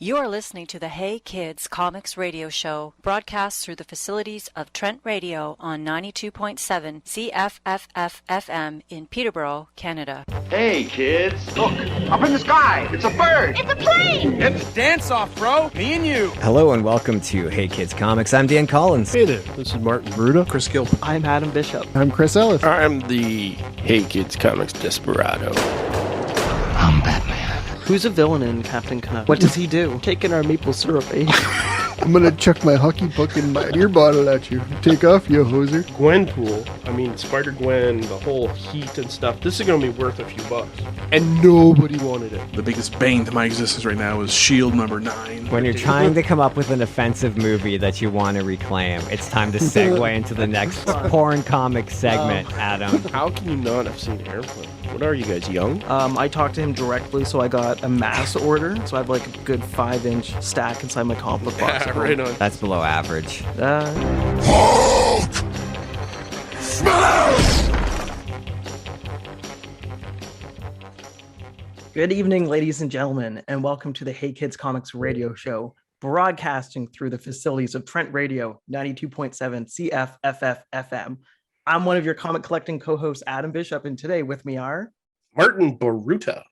You are listening to the Hey Kids Comics Radio Show, broadcast through the facilities of Trent Radio on 92.7 CFFF-FM in Peterborough, Canada. Hey kids, look, up in the sky, it's a bird! It's a plane! It's dance off, bro, me and you! Hello and welcome to Hey Kids Comics. I'm Dan Collins. Hey there, this is Martin Bruda. Chris Gilpin. I'm Adam Bishop. I'm Chris Ellis. I'm the Hey Kids Comics Desperado. I'm Batman. Who's a villain in Captain Canuck? What does he do? Taking our maple syrup, eh? I'm gonna chuck my hockey puck in my beer bottle at you. Take off, you hoser. Gwenpool, Spider-Gwen, the whole heat and stuff, this is gonna be worth a few bucks. And nobody wanted it. The biggest bane to my existence right now is S.H.I.E.L.D. number 9. When you're trying to come up with an offensive movie that you want to reclaim, it's time to segue into the next porn comic segment, Adam. How can you not have seen Airplane? What are you guys, young? I talked to him directly, so I got a mass order. So I have like a good 5-inch stack inside my comic box. Right on. That's below average. Hulk! Smash! Good evening, ladies and gentlemen, and welcome to the Hey Kids Comics Radio Show, broadcasting through the facilities of Trent Radio, 92.7 CFFF-FM. I'm one of your comic collecting co-hosts, Adam Bishop, and today with me are... Martin Baruta.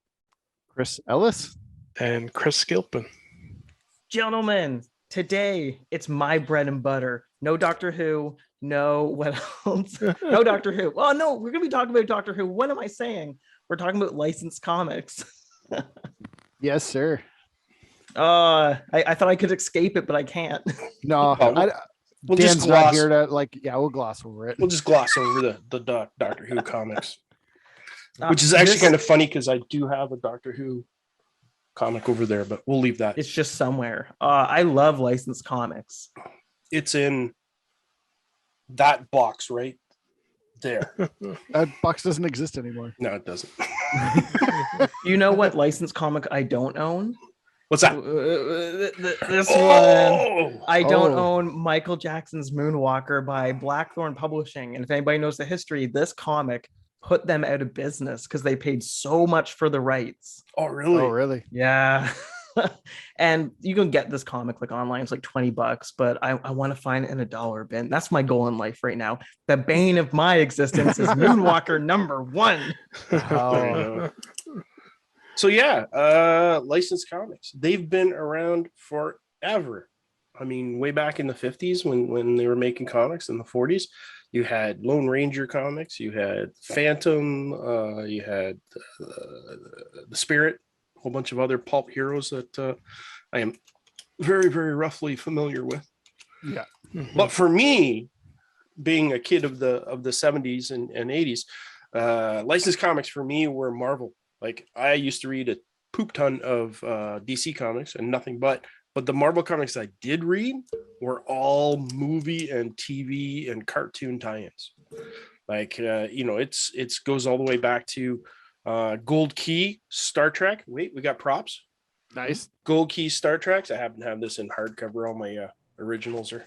Chris Ellis. And Chris Gilpin. Gentlemen, today it's my bread and butter. No Doctor Who, no what else? No Doctor Who. Oh no, we're gonna be talking about Doctor Who. What am I saying? We're talking about licensed comics. Yes, sir. I thought I could escape it, but I can't. No, we'll Dan's just gloss. not here to we'll gloss over it. We'll just gloss over the Doctor Who comics, which is actually kind of funny because I do have a Doctor Who comic over there, but we'll leave that. It's just somewhere. I love licensed comics. It's in that box right there. That box doesn't exist anymore. No, it doesn't. You know what licensed comic I don't own? What's that? This one. I don't own Michael Jackson's Moonwalker by Blackthorn Publishing. And if anybody knows the history, this comic put them out of business because they paid so much for the rights. Oh, really? Oh, really? Yeah. And you can get this comic like online. It's like $20, but I want to find it in a dollar bin. That's my goal in life right now. The bane of my existence is Moonwalker number 1. Oh. So yeah, licensed comics. They've been around forever. I mean, way back in the 50s when they were making comics in the 40s, you had Lone Ranger comics, you had Phantom, you had the Spirit, a whole bunch of other pulp heroes that I am very, very roughly familiar with. Yeah. But for me, being a kid of the 70s and 80s, licensed comics for me were Marvel. Like I used to read a poop ton of DC comics and nothing but the Marvel comics I did read were all movie and TV and cartoon tie-ins. Like it's goes all the way back to Gold Key Star Trek. Wait, we got props. Nice. Gold Key Star Treks. I happen to have this in hardcover. All my originals are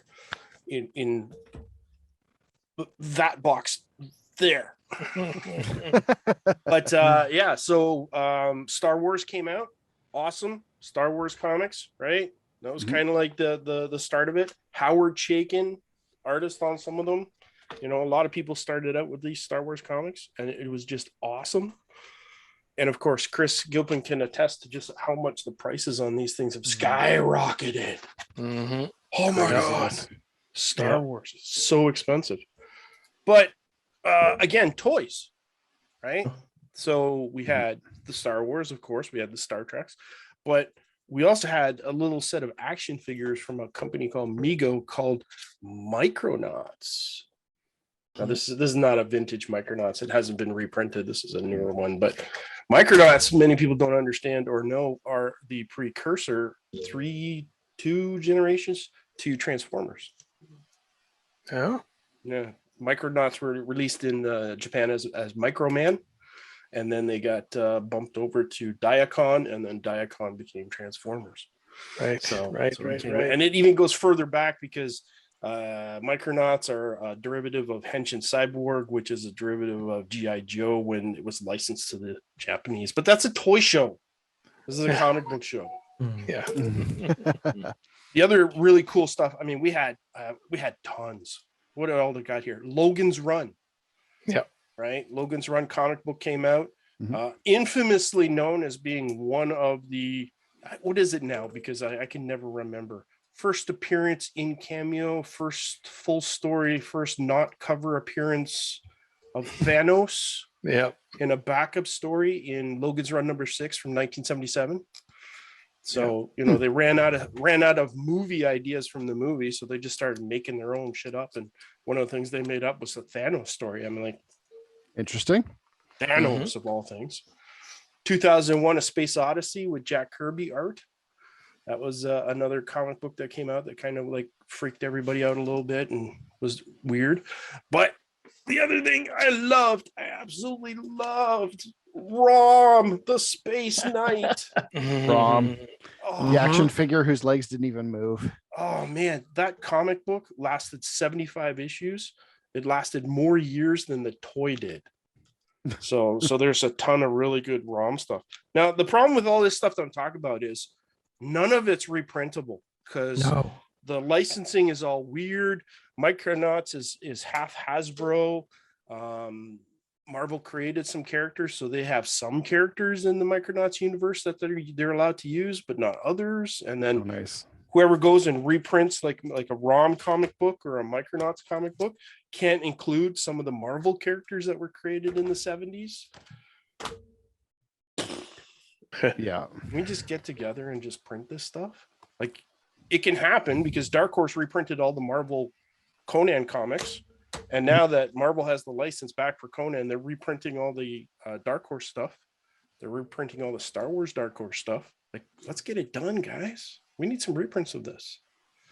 in that box there. But so Star Wars came out. Awesome. Star Wars comics, right? That was kind of like the start of it. Howard Chaykin, artist on some of them. You know, a lot of people started out with these Star Wars comics and it was just awesome. And of course, Chris Gilpin can attest to just how much the prices on these things have skyrocketed. Mm-hmm. Oh my God. Star Wars is so expensive. But again, toys, right? So we had the Star Wars, of course, we had the Star Treks, but we also had a little set of action figures from a company called Mego called Micronauts. Now this is not a vintage Micronauts. It hasn't been reprinted. This is a newer one, but Micronauts, many people don't understand or know, are the precursor 2 generations to Transformers. Yeah. Yeah. Micronauts were released in Japan as Microman, and then they got bumped over to Diacon, and then Diacon became Transformers. Right. Right. And it even goes further back because Micronauts are a derivative of Henshin Cyborg, which is a derivative of G.I. Joe when it was licensed to the Japanese. But that's a toy show. This is a comic book show. Yeah. The other really cool stuff. I mean, we had tons. What all they got here? Logan's Run. Yeah. Right. Logan's Run comic book came out. Mhm. Infamously known as being one of the, what is it now? Because I can never remember. First appearance in cameo, first full story, first not cover appearance of Thanos. Yeah. In a backup story in Logan's Run number 6 from 1977. So, they ran out of movie ideas from the movie. So they just started making their own shit up. And one of the things they made up was the Thanos story. I mean, like, Interesting. Thanos of all things. 2001, A Space Odyssey with Jack Kirby art. That was another comic book that came out that kind of like freaked everybody out a little bit and was weird. But the other thing I absolutely loved, Rom, the Space Knight. Rom, Oh, the action figure whose legs didn't even move. oh man, that comic book lasted 75 issues. It lasted more years than the toy did. So there's a ton of really good ROM stuff. Now, the problem with all this stuff that I'm talking about is none of it's reprintable because the licensing is all weird. Micronauts is half Hasbro. Marvel created some characters, so they have some characters in the Micronauts universe that they're allowed to use, but not others. And then whoever goes and reprints like a ROM comic book or a Micronauts comic book can't include some of the Marvel characters that were created in the 70s. Yeah. Can we just get together and just print this stuff? Like, it can happen because Dark Horse reprinted all the Marvel Conan comics. And now that Marvel has the license back for Conan, they're reprinting all the Dark Horse stuff. They're reprinting all the Star Wars Dark Horse stuff. Like, let's get it done, guys. We need some reprints of this.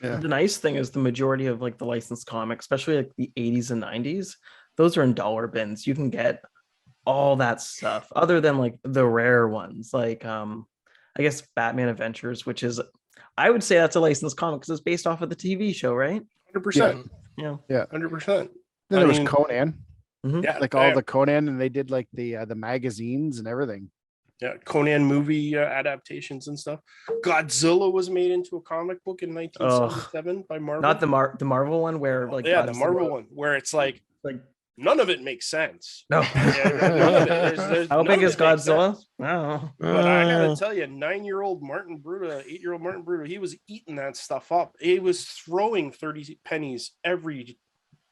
Yeah. The nice thing is the majority of like the licensed comics, especially like the 80s and 90s, those are in dollar bins. You can get all that stuff other than like the rare ones, like I guess Batman Adventures, which is, I would say that's a licensed comic because it's based off of the TV show, right? 100%. Yeah. 100%. Then there was Conan. Yeah, like all the Conan, and they did like the magazines and everything. Yeah, Conan movie adaptations and stuff. Godzilla was made into a comic book in 1977 by Marvel. Not the Marvel one where like the Marvel one where it's like none of it makes sense. No. How big is Godzilla? No. But I gotta tell you, 9-year-old Martin Bruta, 8-year-old Martin Bruta, he was eating that stuff up. He was throwing 30 pennies every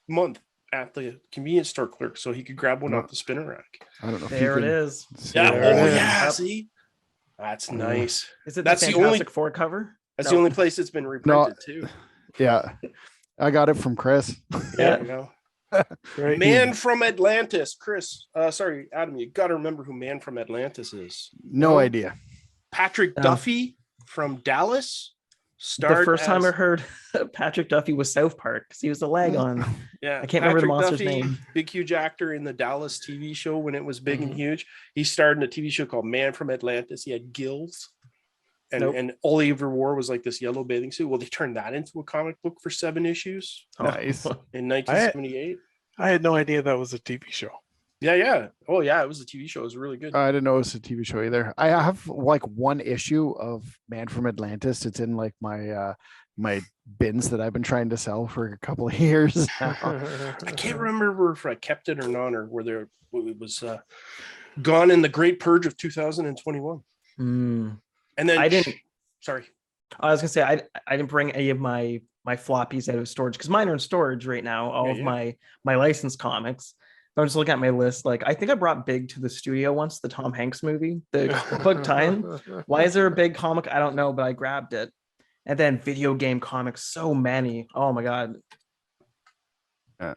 month at the convenience store clerk so he could grab one off the spinner rack. I don't know. There it is. Yeah. Yeah. See, that's nice. Is it that's the Fantastic Four cover? That's the only place it's been reprinted too. Yeah, I got it from Chris. Yeah, you know. Right. Man from Atlantis, Chris. Sorry, Adam. You got to remember who Man from Atlantis is. No idea. Patrick Duffy from Dallas. The first time I heard Patrick Duffy was South Park because he was the leg on. Yeah, I can't remember the monster's Duffy, name. Big huge actor in the Dallas TV show when it was big and huge. He starred in a TV show called Man from Atlantis. He had gills, and all he ever wore was like this yellow bathing suit. Well, they turned that into a comic book for 7 issues. Nice. In 1978. I had no idea that was a TV show. Yeah. Oh, yeah. It was a TV show. It was really good. I didn't know it was a TV show either. I have like one issue of Man from Atlantis. It's in like my my bins that I've been trying to sell for a couple of years now. I can't remember if I kept it or not, or whether it was gone in the Great Purge of 2021. And then I didn't. Sorry, I was gonna say I didn't bring any of my floppies out of storage because mine are in storage right now. All of my licensed comics. I'm just looking at my list. Like, I think I brought Big to the studio once, the Tom Hanks movie, the Quick Time. Why is there a Big comic? I don't know, but I grabbed it. And then video game comics, so many. Oh my god. Yeah.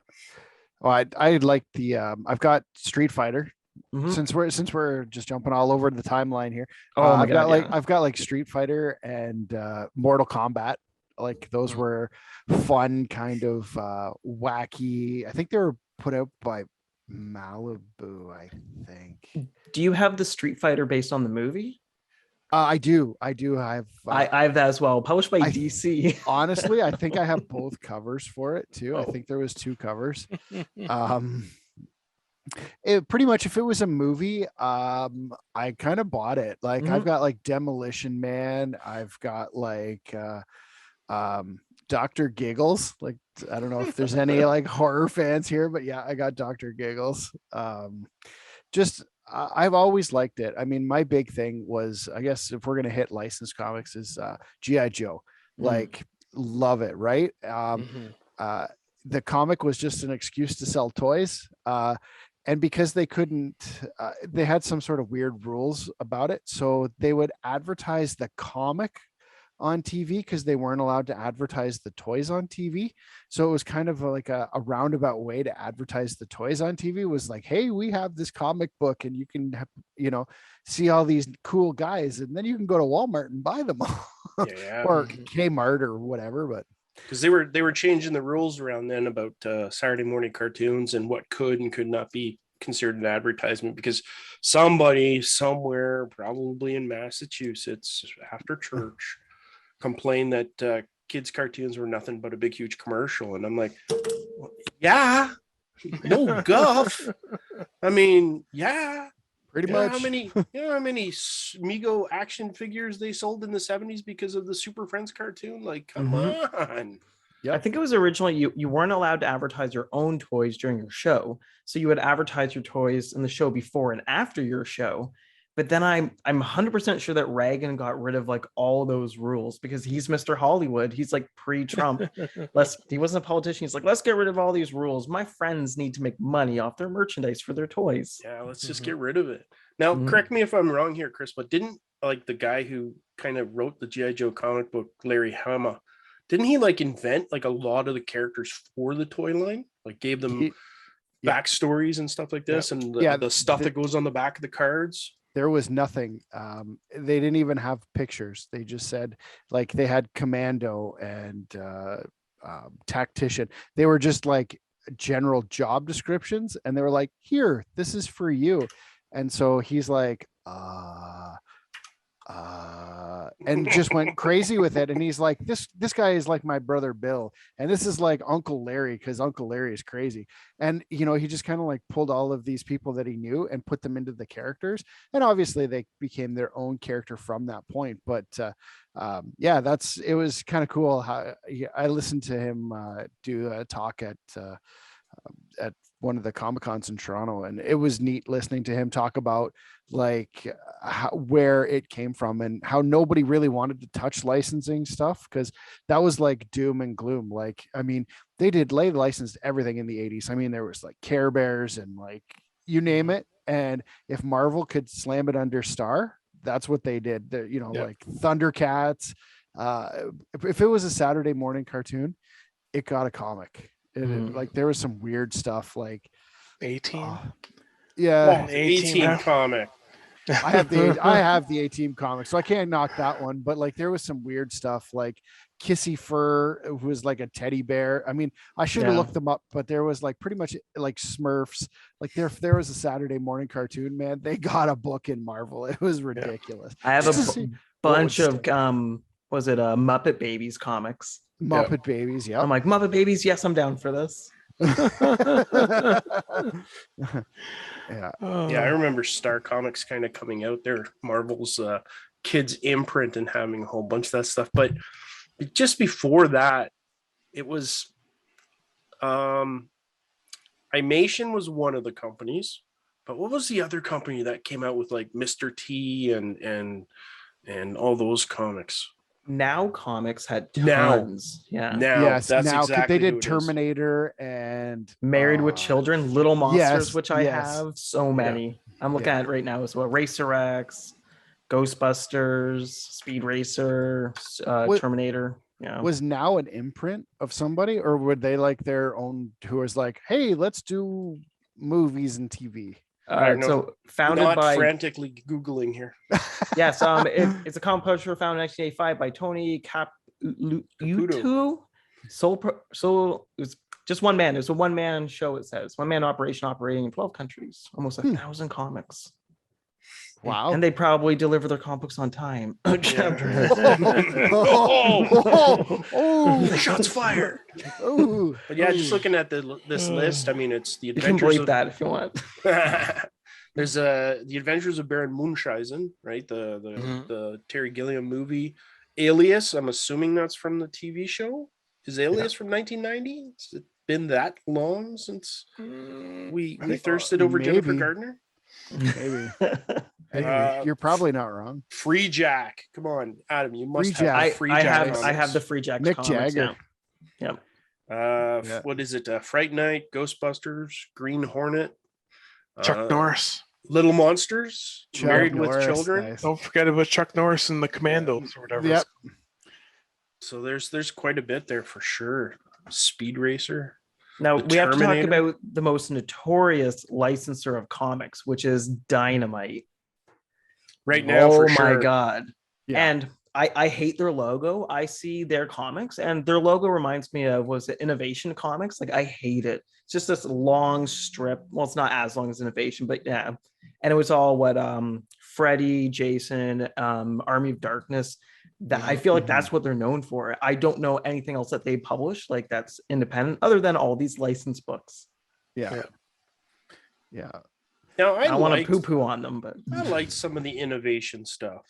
Well, I like the I've got Street Fighter. Since we're just jumping all over the timeline here. I've got like Street Fighter and Mortal Kombat. Like those were fun, kind of wacky. I think they were put out by Malibu, I think. Do you have the Street Fighter based on the movie? I do. I have that as well, published by DC. Honestly, I think I have both covers for it too. I think there was 2 covers. Pretty much, if it was a movie, I kind of bought it. Like I've got like Demolition Man. I've got like Dr. Giggles. Like I don't know if there's any like horror fans here, but yeah, I got Dr. Giggles. I've always liked it. I mean, my big thing was, I guess if we're gonna hit licensed comics, is GI Joe. Like love it, right? The comic was just an excuse to sell toys. And because they couldn't, they had some sort of weird rules about it. So they would advertise the comic on TV because they weren't allowed to advertise the toys on TV. So it was kind of like a roundabout way to advertise the toys on TV, was like, hey, we have this comic book and you can, see all these cool guys, and then you can go to Walmart and buy them all. Or Kmart or whatever. But because they were changing the rules around then about Saturday morning cartoons and what could and could not be considered an advertisement, because somebody somewhere, probably in Massachusetts, after church, complained that kids' cartoons were nothing but a big, huge commercial. And I'm like, well, yeah, no guff. I mean, yeah. Pretty much. How many Mego action figures they sold in the 70s because of the Super Friends cartoon? Like, come on. I think it was originally you weren't allowed to advertise your own toys during your show. So you would advertise your toys in the show before and after your show. But then I'm 100% sure that Reagan got rid of like all those rules, because he's Mr. Hollywood. He's like pre-Trump. He wasn't a politician. He's like, let's get rid of all these rules. My friends need to make money off their merchandise for their toys. Yeah, let's just get rid of it. Now, correct me if I'm wrong here, Chris, but didn't like the guy who kind of wrote the G.I. Joe comic book, Larry Hama, didn't he like invent like a lot of the characters for the toy line? Like gave them backstories and stuff like this, and the stuff that goes on the back of the cards? There was nothing. They didn't even have pictures. They just said like they had commando and tactician. They were just like general job descriptions, and they were like, here, this is for you. And so he's like, and just went crazy with it. And he's like, this guy is like my brother Bill, and this is like Uncle Larry, because Uncle Larry is crazy. And he just kind of like pulled all of these people that he knew and put them into the characters, and obviously they became their own character from that point. But it was kind of cool how I listened to him do a talk at one of the Comic-Cons in Toronto, and it was neat listening to him talk about like where it came from and how nobody really wanted to touch licensing stuff, because that was like doom and gloom. Like, I mean, they licensed everything in the 80s. I mean, there was like Care Bears and like you name it, and if Marvel could slam it under Star, that's what they did. Like Thundercats. If it was a Saturday morning cartoon, it got a comic. Like there was some weird stuff like 18. Yeah, A-Team comic. I have the A-Team comic, so I can't knock that one. But like there was some weird stuff like Kissy Fur, who was like a teddy bear. I mean, I should have looked them up, but there was like pretty much like Smurfs. Like there was a Saturday morning cartoon, man. They got a book in Marvel. It was ridiculous. I have a bunch of Muppet Babies comics. Muppet Babies, yeah. I'm like, Muppet Babies, yes, I'm down for this. Yeah, I remember Star Comics kind of coming out there, Marvel's kids imprint, and having a whole bunch of that stuff. But just before that, it was Imation was one of the companies. But what was the other company that came out with like Mr. T and all those comics? Now Comics had tons. That's exactly they did Terminator and Married with Children, Little Monsters, which I have so many. I'm looking at it right now as well. Racer X, Ghostbusters, Speed Racer, Terminator. Yeah. Was Now an imprint of somebody, or would they like their own, who was like, hey, let's do movies and TV? So founded by frantically Googling here. Yes, it's a comic publisher founded in 1985 by Tony Caputo. So it was just one man. It was a one-man show. It says one-man operation operating in 12 countries, almost 1,000 comics. Wow. And they probably deliver their comic books on time. Oh, shots fired. Oh, But yeah, just looking at this list, I mean, it's the You can adventures bleep of that if you want. there's the Adventures of Baron Munchausen, right? The Terry Gilliam movie. Alias, I'm assuming that's from the TV show. Is Alias from 1990? Has it been that long since we thirsted over Jennifer Gardner? Maybe. You're probably not wrong. Free Jack. Come on, Adam. You must Free have Jack. Free Jack. I have the Free Jack. Mick comics, Jagger. Yeah. What is it? Fright Night, Ghostbusters, Green Hornet, Chuck Norris, Little Monsters, Married with Children. Nice. Don't forget about Chuck Norris and the Commandos or whatever. Yep. So there's quite a bit there for sure. Speed Racer. Now The we have to talk Terminator. about the most notorious licensor of comics, which is Dynamite. Right now, for sure. Oh my god! Yeah. And I hate their logo. I see their comics, and their logo reminds me of Innovation Comics. Like, I hate it. It's just this long strip. Well, it's not as long as Innovation, but yeah. And it was all Freddy, Jason, Army of Darkness. That I feel like that's what they're known for. I don't know anything else that they publish like that's independent, other than all these licensed books. Yeah. Now I don't want to poo-poo on them, but I liked some of the innovation stuff.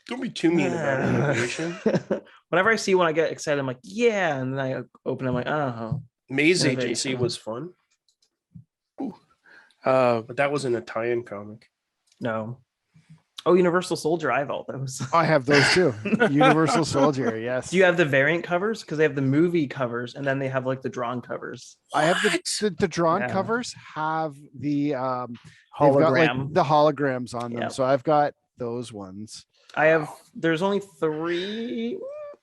Don't be too mean about innovation. Whenever I see one, I get excited. I'm like, yeah, and then I open. I'm like, oh. Maze Innovation. Agency was fun, Ooh. but that wasn't a tie-in comic. No. Oh, Universal Soldier. I have all those. I have those too. Universal Soldier, yes. Do you have the variant covers? Because they have the movie covers, and then they have like the drawn covers. I have the drawn Yeah. covers have the they've Hologram. got, like, the holograms on them. Yep. So I've got those ones. I have. There's only three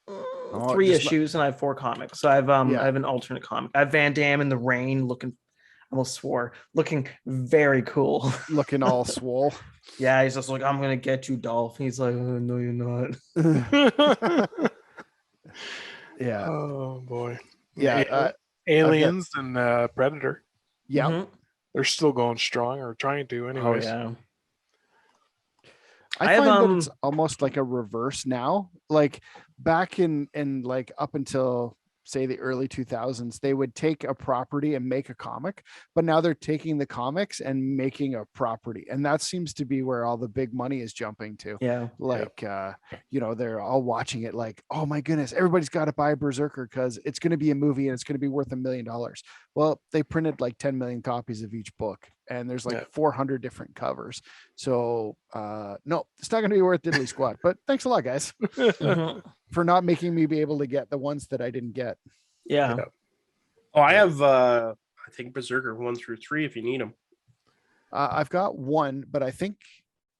just issues, and I have 4 comics. So I have I have an alternate comic. I have Van Damme in the rain, looking very cool. Looking all swole. Yeah, he's just like, I'm gonna get you, Dolph. He's like, oh, no, you're not. Yeah. Oh boy. Yeah. Aliens and Predator. Yeah. Mhm. They're still going strong, or trying to Oh anyways. yeah. I have, find that it's almost like a reverse now. Like back in like up until say the early 2000s, they would take a property and make a comic, but now they're taking the comics and making a property, and that seems to be where all the big money is jumping to. Yeah. Like they're all watching it like, oh my goodness, everybody's got to buy Berserker because it's going to be a movie and it's going to be worth $1 million. Well, they printed like 10 million copies of each book, and there's like 400 different covers. So no, it's not going to be worth diddly squat, but thanks a lot, guys. For not making me be able to get the ones that I didn't get. Yeah. Oh, I have I think Berserker 1 through 3 if you need them. I've got 1, but I think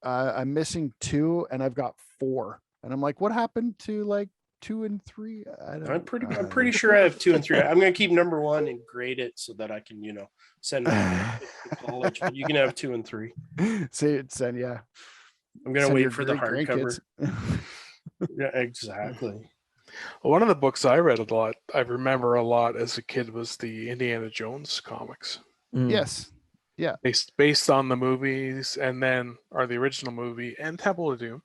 I'm missing 2, and I've got 4. And I'm like, what happened to like 2 and 3? I'm pretty sure I have 2 and 3. I'm gonna keep number 1 and grade it so that I can send my to college. But you can have 2 and 3. Send yeah. I'm gonna Send wait your for the great hardcover. grandkids. Yeah, exactly. Well, one of the books I read a lot, I remember a lot as a kid, was the Indiana Jones comics. Yes. Yeah. Based on the movies, and then the original movie and Temple of Doom.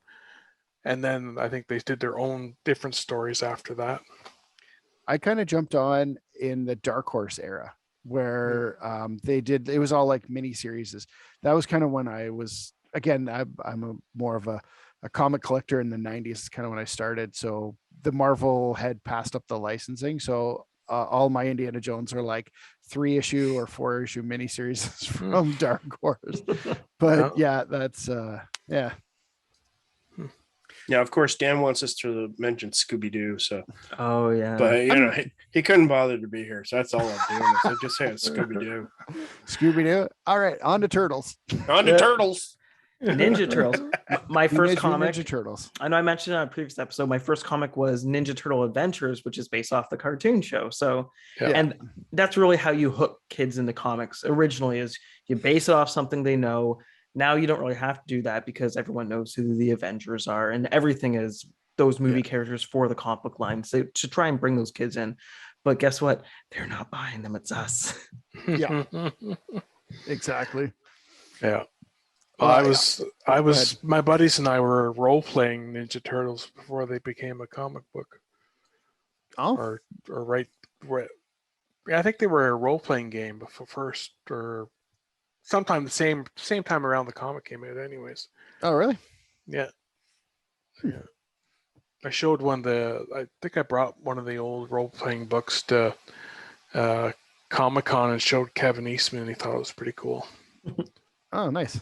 And then I think they did their own different stories after that. I kind of jumped on in the Dark Horse era where it was all like mini series. That was kind of when I was, again, I'm more of a comic collector in the 90s. Is kind of when I started. So the Marvel had passed up the licensing. So all my Indiana Jones are like 3-issue or 4-issue miniseries from Dark Horse. But yeah, that's yeah. Yeah, of course, Dan wants us to mention Scooby-Doo. So, oh yeah, but he couldn't bother to be here, so that's all I'm doing. So just saying Scooby-Doo. Scooby-Doo. All right, on to Turtles. On to Turtles. Ninja Turtles. My first comic. Ninja Turtles. I know I mentioned it on a previous episode. My first comic was Ninja Turtle Adventures, which is based off the cartoon show. So, and that's really how you hook kids into comics. Originally, is you base it off something they know. Now you don't really have to do that because everyone knows who the Avengers are, and everything is those movie characters for the comic book line. So to try and bring those kids in, but guess what? They're not buying them. It's us. Yeah, exactly. Yeah. I was my buddies and I were role playing Ninja Turtles before they became a comic book. Oh, or right. I think they were a role playing game before first, or sometime the same time around the comic came out. Anyways. Oh, really? Yeah. Yeah. I showed I think I brought one of the old role playing books to Comic-Con and showed Kevin Eastman, and he thought it was pretty cool. Oh, nice.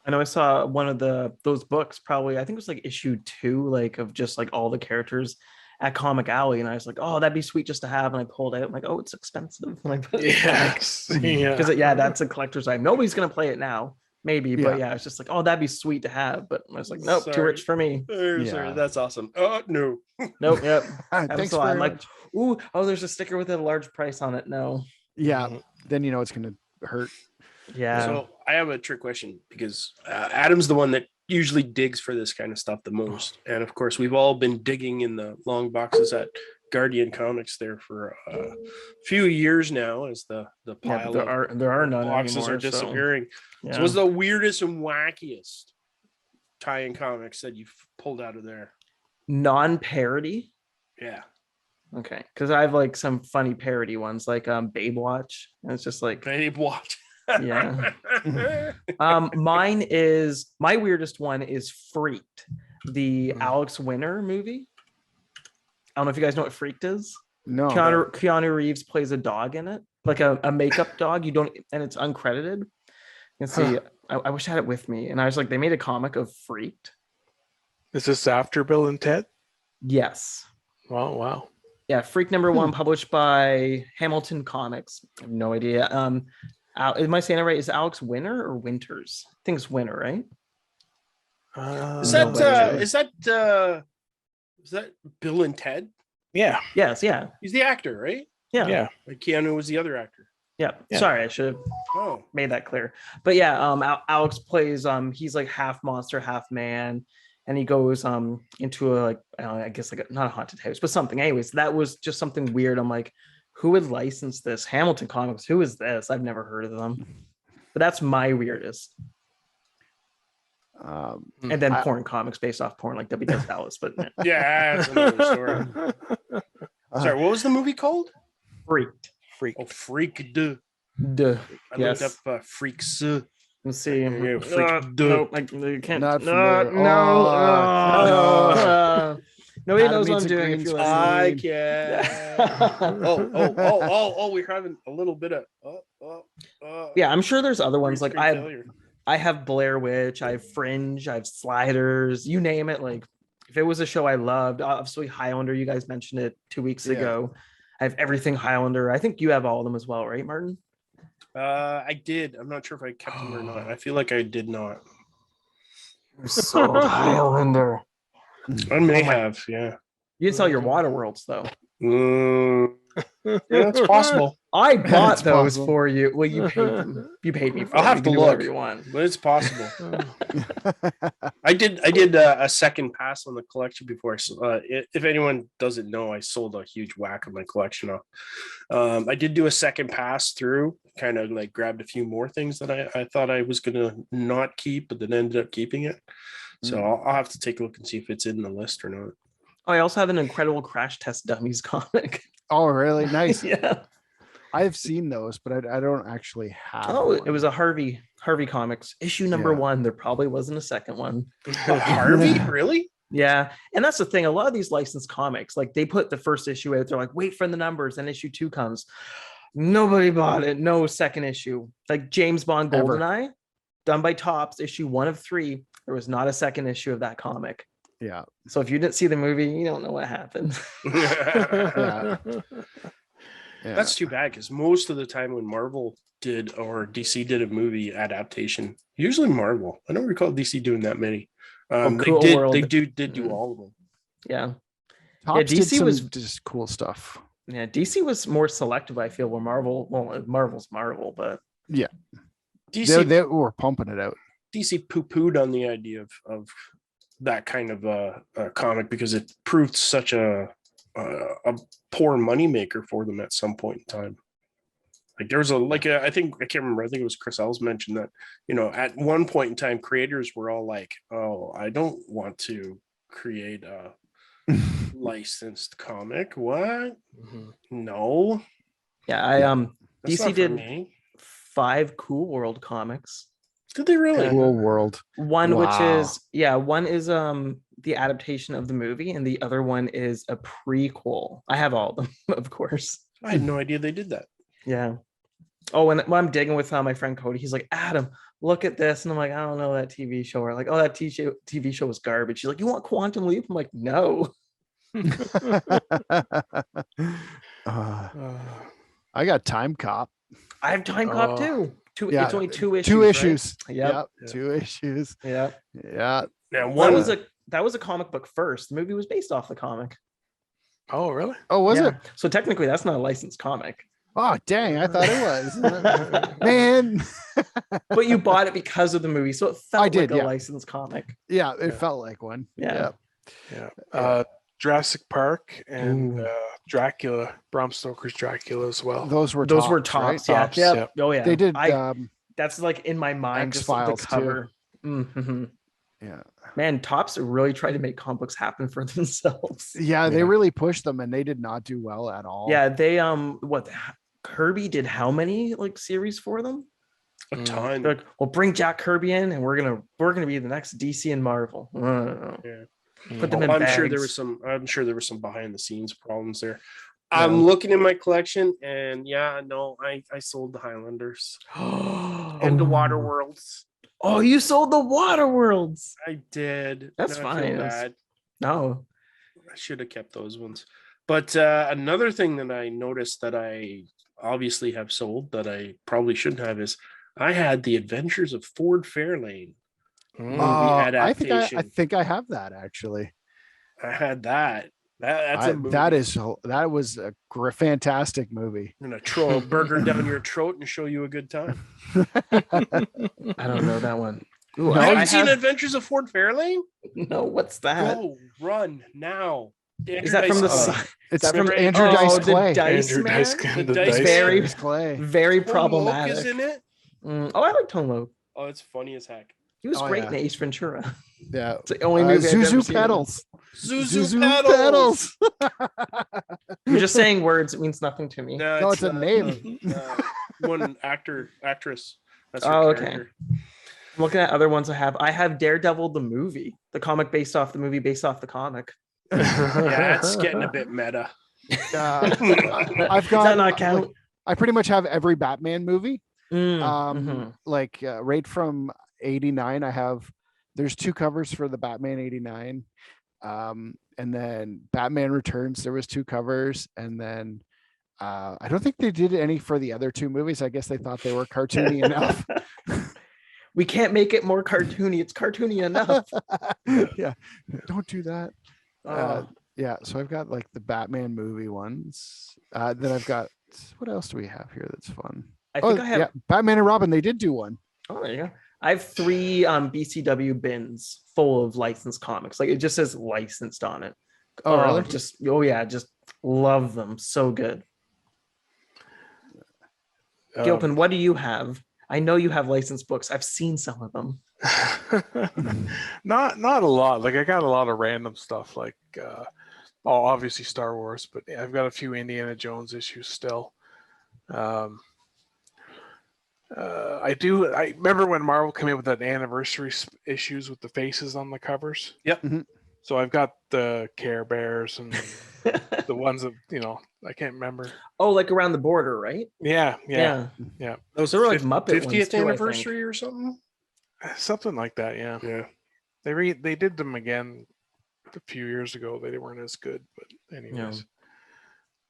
I know I saw one of those books, probably, I think it was like issue 2, like of just like all the characters at Comic Alley, and I was like, oh, that'd be sweet just to have. And I pulled out, I'm like, oh, it's expensive. And I put it back. Because that's a collector's item. Nobody's gonna play it now. Maybe, but it's just like, oh, that'd be sweet to have. But I was like, nope, too rich for me. Sorry, that's awesome. Oh no. Nope. Yep. Thanks so I'm like, much. ooh, oh, there's a sticker with a large price on it. No. Yeah. Then you know it's gonna hurt. Yeah. So I have a trick question, because Adam's the one that usually digs for this kind of stuff the most, and of course we've all been digging in the long boxes at Guardian Comics there for a few years now, as the pile there are none boxes anymore, are disappearing. So, So what's the weirdest and wackiest tie-in comics that you've pulled out of there? Non-parody? Yeah. Okay, because I have like some funny parody ones, like Babe Watch. And it's just like Babe Watch. Yeah. My weirdest one is Freaked, the Alex Winter movie. I don't know if you guys know what Freaked is. No. Keanu Reeves plays a dog in it, like a makeup dog. And it's uncredited. You can see, I wish I had it with me. And I was like, they made a comic of Freaked. Is this after Bill and Ted? Yes. Wow. Yeah, Freak #1, published by Hamilton Comics. I have no idea. Am I saying it right? Is Alex Winter or Winters? I think it's Winter, right? Is that Bill and Ted? Yeah. Yes, yeah. He's the actor, right? Yeah. Like Keanu was the other actor. Yeah. Sorry, I should have made that clear. But yeah, Alex plays he's like half monster, half man, and he goes into a I guess like not a haunted house, but something. Anyways, that was just something weird. I'm like, who would license this? Hamilton Comics, who is this? I've never heard of them. But that's my weirdest. And then porn comics based off porn, like WWF Dallas. But yeah, that's another story. Sorry, what was the movie called? Freaked. Oh, Freaked. I Yes. looked up Freaks. Let's see. Nope, I can't. Not Nobody Adam knows what needs I'm a doing. green If you screen. I can. We're having a little bit of. Yeah, I'm sure there's other ones. Green Like screen I have Blair Witch, I have Fringe, I have Sliders, you name it. Like if it was a show I loved, obviously Highlander, you guys mentioned it 2 weeks ago. I have everything Highlander. I think you have all of them as well, right, Martin? I did. I'm not sure if I kept them or not. I feel like I did not. So Highlander. I may have, yeah. You didn't sell your Waterworlds though. Yeah, it's possible. I bought those for you. Well, you paid them. You paid me for I'll them. have You to can do look, whatever you want. but it's possible. I did a second pass on the collection before. If anyone doesn't know, I sold a huge whack of my collection off. I did do a second pass through, kind of like grabbed a few more things that I thought I was gonna not keep, but then ended up keeping it. So I'll have to take a look and see if it's in the list or not. Oh, I also have an incredible Crash Test Dummies comic. Oh, really? Nice. Yeah. I've seen those, but I don't actually have. Oh, one. it was a Harvey Comics issue #1. There probably wasn't a second one. Harvey, really? Yeah, and that's the thing. A lot of these licensed comics, like they put the first issue out, they're like, wait for the numbers, and issue 2 comes. Nobody bought it. No second issue. Like James Bond GoldenEye, done by Topps, issue 1 of 3. There was not a second issue of that comic. Yeah. So if you didn't see the movie, you don't know what happened. Yeah. That's too bad, because most of the time when Marvel did or DC did a movie adaptation, usually Marvel. I don't recall DC doing that many. They did do all of them. Yeah. Topps DC did was just cool stuff. Yeah, DC was more selective, I feel, where Marvel's Marvel, but yeah. DC they were pumping it out. DC poo-pooed on the idea of that kind of a comic because it proved such a poor moneymaker for them at some point in time. Like there was I think I can't remember. I think it was Chris Ells mentioned that, at one point in time, creators were all like, "Oh, I don't want to create a licensed comic. What? No." Yeah, That's DC not for did me. 5 Cool World comics. Did they really? Cool World. One which Wow. is one is the adaptation of the movie, and the other one is a prequel. I have all of them, of course. I had no idea they did that. Yeah. Oh, and when I'm digging with my friend Cody, he's like, Adam, look at this. And I'm like, I don't know that TV show. Or like, oh, that TV show was garbage. He's like, you want Quantum Leap? I'm like, no. I got Time Cop. I have Time Cop too. It's only 2 issues. 2 issues. Right? Yep. 2 issues. Yeah. Yeah. Now that was a comic book first. The movie was based off the comic. Oh, really? Oh, was it? So technically, that's not a licensed comic. Oh, dang. I thought it was. Man. But you bought it because of the movie. So it felt like a licensed comic. Yeah, it felt like one. Yeah. Jurassic Park and Dracula, Bram Stoker's Dracula as well. Those were tops. Right? Tops. Yeah. Oh, yeah. They did. That's like in my mind. X-Files just the cover. Mm-hmm. Yeah. Man, Tops really tried to make comic books happen for themselves. Yeah, they really pushed them, and they did not do well at all. Yeah, they Kirby did how many series for them? A ton. They're like, well, bring Jack Kirby in, and we're gonna be the next DC and Marvel. Yeah. Put them in bags. I'm sure there were some behind the scenes problems there. I'm looking in my collection, and I sold the Highlanders and the Water Worlds. Oh, you sold the Water Worlds. I did. That's fine. No, I should have kept those ones. But another thing that I noticed that I obviously have sold that I probably shouldn't have is I had the Adventures of Ford Fairlane movie adaptation. I think I have that actually. I had that. That's a movie. That was a fantastic movie. I'm gonna throw a burger down your throat and show you a good time. I don't know that one. Ooh, have you seen Adventures of Ford Fairlane? No, what's that? Go run now. Is that from the side? It's from Andrew Dice Clay. The Dice Clay. Very problematic. Is in it? Oh, I like Tone Loc. Oh, it's funny as heck. He was great in Ace Ventura. Yeah, it's the only movie Zuzu Pedals. Zuzu Pedals. You're just saying words. It means nothing to me. No, it's a name. One actress. That's okay. I'm looking at other ones I have. I have Daredevil the movie, the comic based off the movie based off the comic. Yeah, it's getting a bit meta. I've got. Does that not count? I pretty much have every Batman movie. Mm-hmm. Right from 89, there's 2 covers for the Batman 89, and then Batman Returns there was 2 covers, and then I don't think they did any for the other 2 movies. I guess they thought they were cartoony enough. We can't make it more cartoony. It's cartoony enough. Yeah, don't do that. So I've got the Batman movie ones. Then I've got, what else do we have here that's fun? I think I have Batman and Robin. They did do one. Oh, there you go. I have 3 BCW bins full of licensed comics. It just says licensed on it. Oh, really? Just love them. So good. Gilpin, what do you have? I know you have licensed books. I've seen some of them. Not a lot. I got a lot of random stuff. Obviously Star Wars, but I've got a few Indiana Jones issues still. I remember when Marvel came in with that anniversary issues with the faces on the covers. Yep. Mm-hmm. So I've got the Care Bears and the ones that I can't remember. Oh, around the border, right? Yeah. Those are Muppet 50th anniversary or something. Something like that. Yeah. Yeah. They did them again a few years ago. They weren't as good, but anyways.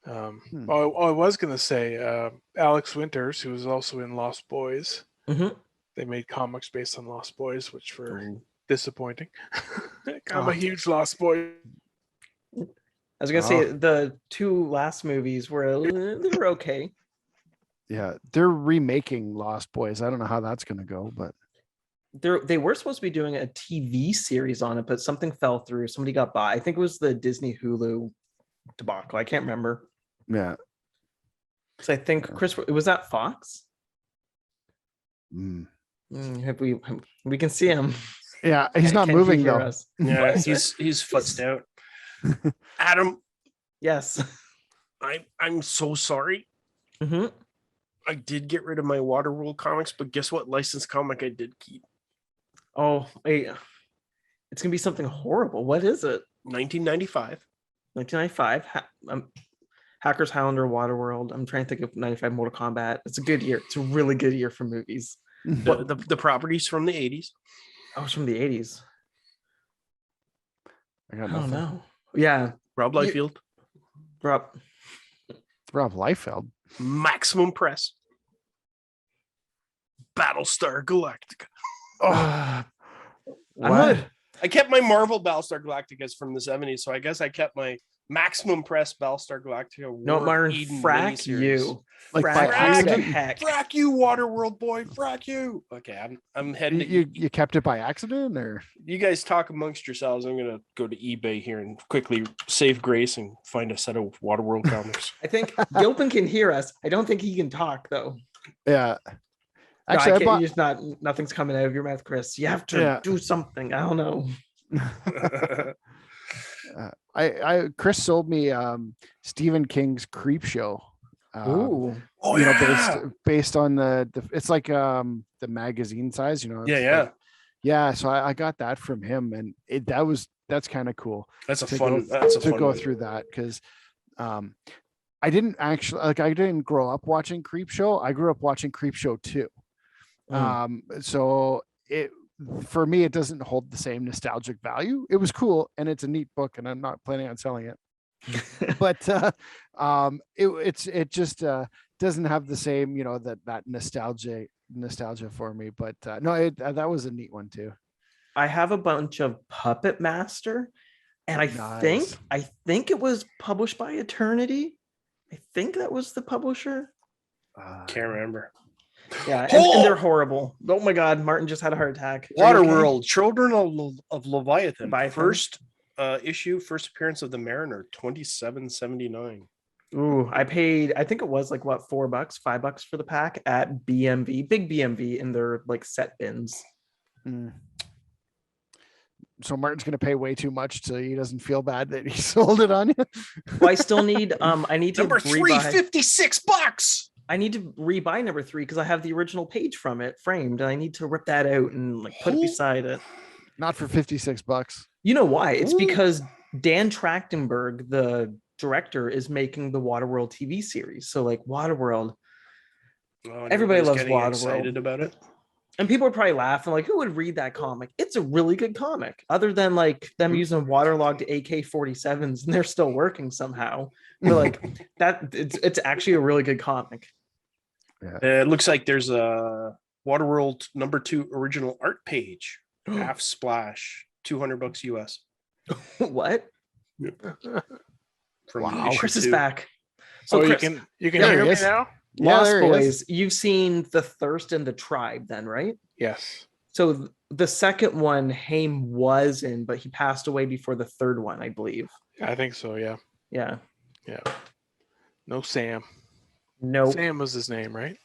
Yeah. I was gonna say Alex Winters, who was also in Lost Boys. Mm-hmm. They made comics based on Lost Boys, which were disappointing. I'm a huge Lost Boy. I was gonna say the 2 last movies were okay. Yeah, they're remaking Lost Boys. I don't know how that's gonna go, but they were supposed to be doing a TV series on it, but something fell through. Somebody got by. I think it was the Disney Hulu debacle. I can't remember. Yeah. So I think Chris, was that Fox? If we can see him. Yeah, he's not Can moving he hear though. us? Yeah, he's futzed out. Adam, Yes. I'm so sorry. Mm-hmm. I did get rid of my Waterworld comics, but guess what licensed comic I did keep? Oh, wait. It's gonna be something horrible. What is it? 1995. 1995. Hackers, Highlander, Waterworld. I'm trying to think of 95 Mortal Kombat. It's a good year. It's a really good year for movies. The properties from the 80s. Oh, it's from the 80s. I got Oh nothing. no. Yeah. Rob Liefeld. Rob Liefeld. Maximum Press. Battlestar Galactica. What? I kept my Marvel Battlestar Galacticas from the 70s, so I guess I kept my Maximum Press Battlestar Galactica. No, Martin, Eden frack miniseries. you. Like frack by you accident? the heck. Frack you, Waterworld boy. Frack you. Okay, I'm heading to You kept it by accident, or you guys talk amongst yourselves. I'm gonna go to eBay here and quickly save grace and find a set of Waterworld comics. I think Gilpin can hear us. I don't think he can talk though. yeah. No, Actually, I I can't, bought. you just nothing's coming out of your mouth, Chris. You have to do something. I don't know. Chris sold me Stephen King's Creep Show. Ooh. Based on the it's like the magazine size, Yeah. So I got that from him, and that's kind of cool. That's a to fun. go, That's a to fun go one. through that, because I didn't actually I didn't grow up watching Creep Show. I grew up watching Creep Show 2. So it for me, it doesn't hold the same nostalgic value. It was cool, and it's a neat book, and I'm not planning on selling it. But it just doesn't have the same, that nostalgia for me. But no, that was a neat one too. I have a bunch of Puppet Master, and I think it was published by Eternity. I think that was the publisher. Can't remember. Yeah, and they're horrible. Oh my God, Martin just had a heart attack. Waterworld, Children of Leviathan. Leviathan. First issue, first appearance of the Mariner, 27.79. Ooh, I paid, I think it was like what, $4, $5 for the pack at BMV, big BMV in their like set bins. So Martin's gonna pay way too much so he doesn't feel bad that he sold it on you. Well, I still need I need to number 3, $56. I need to rebuy number 3 because I have the original page from it framed, and I need to rip that out and like put it beside it. Not for $56. You know why? It's because Dan Trachtenberg, the director, is making the Waterworld TV series. So like Waterworld, everybody loves Waterworld. Excited about it. And people are probably laughing, like, who would read that comic? It's a really good comic, other than like them using waterlogged AK-47s and they're still working somehow. But like that, it's actually a really good comic. Yeah. It looks like there's a Waterworld number 2 original art page, half splash, $200 US. What? From wow, Chris 2. is back. So Chris, you can hear me now? Lost there he Boys, you've seen The Thirst and the Tribe then, right? Yes. So the second one Haim was in, but he passed away before the third one, I believe. I think so, yeah. Yeah. Yeah. No Sam. No. Sam was his name, right?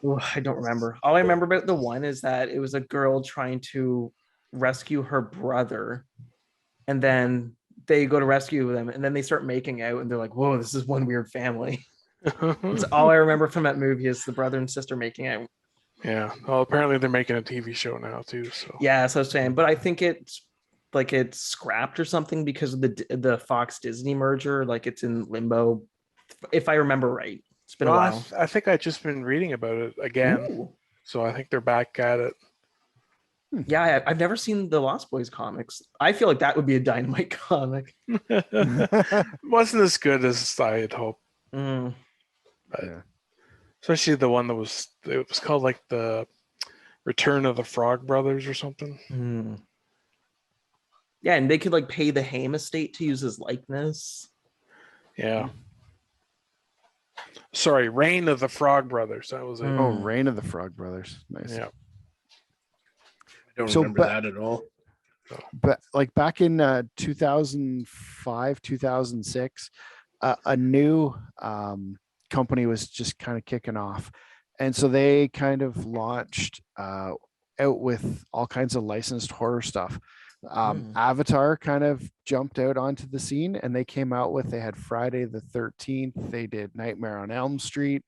Ooh, I don't remember. All I remember about the one is that it was a girl trying to rescue her brother, and then they go to rescue them, and then they start making out, and they're like, whoa, this is one weird family. That's all I remember from that movie is the brother and sister making out. Yeah. Well, apparently they're making a TV show now too. So yeah, so I was saying, but I think it's scrapped or something because of the Fox Disney merger. Like it's in limbo, if I remember right. It's been a while. I think I've just been reading about it again. Ooh. So I think they're back at it. Yeah, I've never seen the Lost Boys comics. I feel like that would be a Dynamite comic. Wasn't as good as I had hoped. But especially the one it was called like the Return of the Frog Brothers or something. Yeah, and they could like pay the Haim estate to use his likeness. Yeah. Sorry, Reign of the Frog Brothers. That was it. Oh, Reign of the Frog Brothers. Nice. Yeah. I don't remember that at all. But like back in 2005, 2006, a new company was just kind of kicking off. And so they kind of launched out with all kinds of licensed horror stuff. Avatar kind of jumped out onto the scene, and they came out with, they had Friday the 13th, they did Nightmare on Elm Street,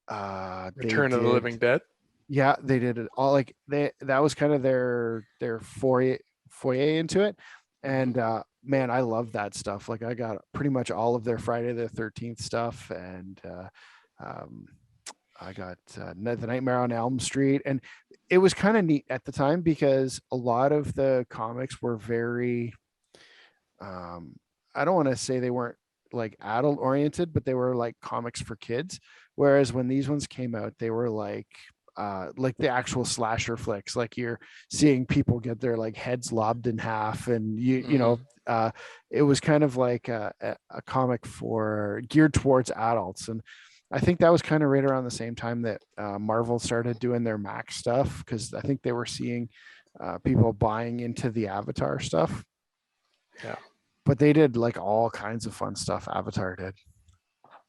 Return of the Living Dead. Yeah, they did it all. Like that was kind of their foray into it. And man, I love that stuff. Like I got pretty much all of their Friday the 13th stuff, and I got the Nightmare on Elm Street. And it was kind of neat at the time because a lot of the comics were very, I don't want to say they weren't like adult oriented, but they were like comics for kids. Whereas when these ones came out, they were like the actual slasher flicks. Like you're seeing people get their like heads lobbed in half, and you know, it was kind of like a comic for geared towards adults. And I think that was kind of right around the same time that Marvel started doing their Max stuff, because I think they were seeing people buying into the Avatar stuff. Yeah. But they did like all kinds of fun stuff. Avatar did.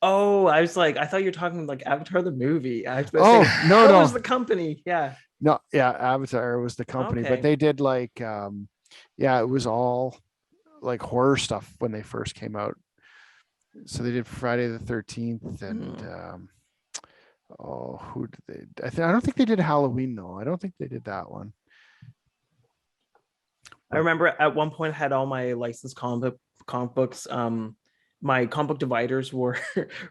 Oh, I was like, I thought you were talking like Avatar the movie. I was no, no, no, was the company. Yeah. No, yeah, Avatar was the company, Okay. but they did like, yeah, it was all like horror stuff when they first came out. So they did Friday the 13th, and who did they? I don't think they did Halloween though. I don't think they did that one. I remember at one point I had all my licensed comic books. My comic book dividers were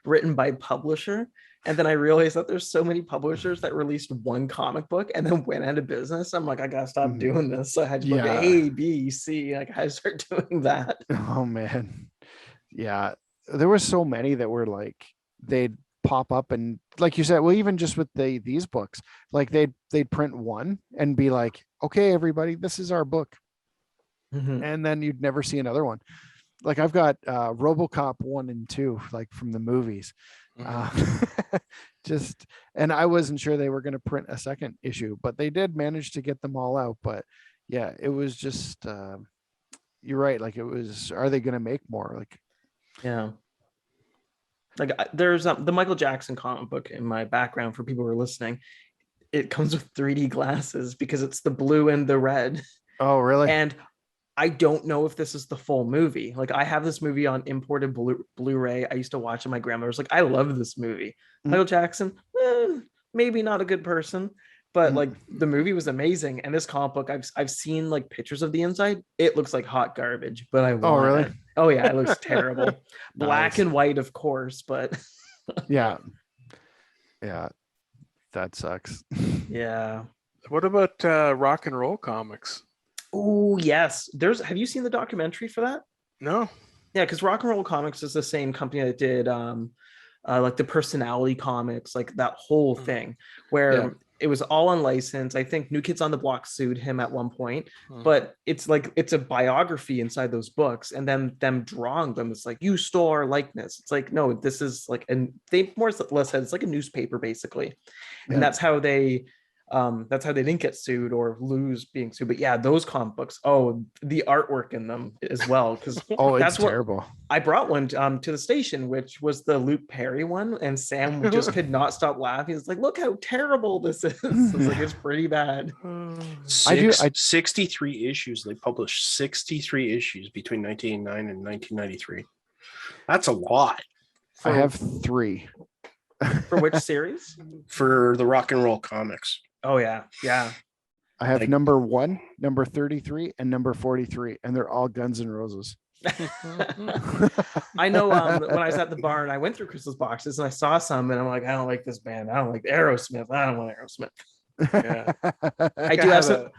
written by publisher, and then I realized that there's so many publishers that released one comic book and then went out of business. I'm like, I gotta stop doing this. So I had to look at A, B, C. Like I had to start doing that. Oh man, yeah, there were so many that were like they'd pop up, and like you said, well, even just with these books, like they'd print one and be like, okay, everybody, this is our book, and then you'd never see another one. Like I've got RoboCop 1 and 2, like from the movies. And I wasn't sure they were going to print a second issue, but they did manage to get them all out. But yeah, it was just, you're right. Like it was, are they going to make more? Like, yeah. Like there's the Michael Jackson comic book in my background for people who are listening. It comes with 3D glasses because it's the blue and the red. Oh, really? And I don't know if this is the full movie. Like I have this movie on imported Blu-ray. I used to watch it. My grandma was like, I love this movie. Michael Jackson, maybe not a good person, but like the movie was amazing. And this comic book, I've seen like pictures of the inside. It looks like hot garbage, but I want really? it. Oh yeah, it looks terrible. Black and white, of course, but yeah, that sucks. Yeah. What about rock and roll comics? Oh yes, have you seen the documentary for that? No. Yeah, because Rock and Roll Comics is the same company that did like the Personality comics, like that whole thing, where it was all unlicensed. I think New Kids on the Block sued him at one point, but it's like it's a biography inside those books, and then them drawing them. It's like, you stole our likeness. It's like, no, this is like, and they more or less said it's like a newspaper basically, and that's how they didn't get sued or lose being sued. But yeah, those comic books, the artwork in them as well, because it's terrible. I brought one to the station, which was the Luke Perry one, and Sam just could not stop laughing. He's like, look how terrible this is. It's like, it's pretty bad. 63 issues. They published 63 issues between 1989 and 1993. That's a lot. I have 3. For which series? For the Rock and Roll comics. Oh yeah. I have number 1, number 33, and number 43, and they're all Guns N' Roses. I know when I was at the barn, I went through Crystal's boxes and I saw some, and I'm like, I don't like this band. I don't like Aerosmith. I don't want Aerosmith. Yeah. I do have some.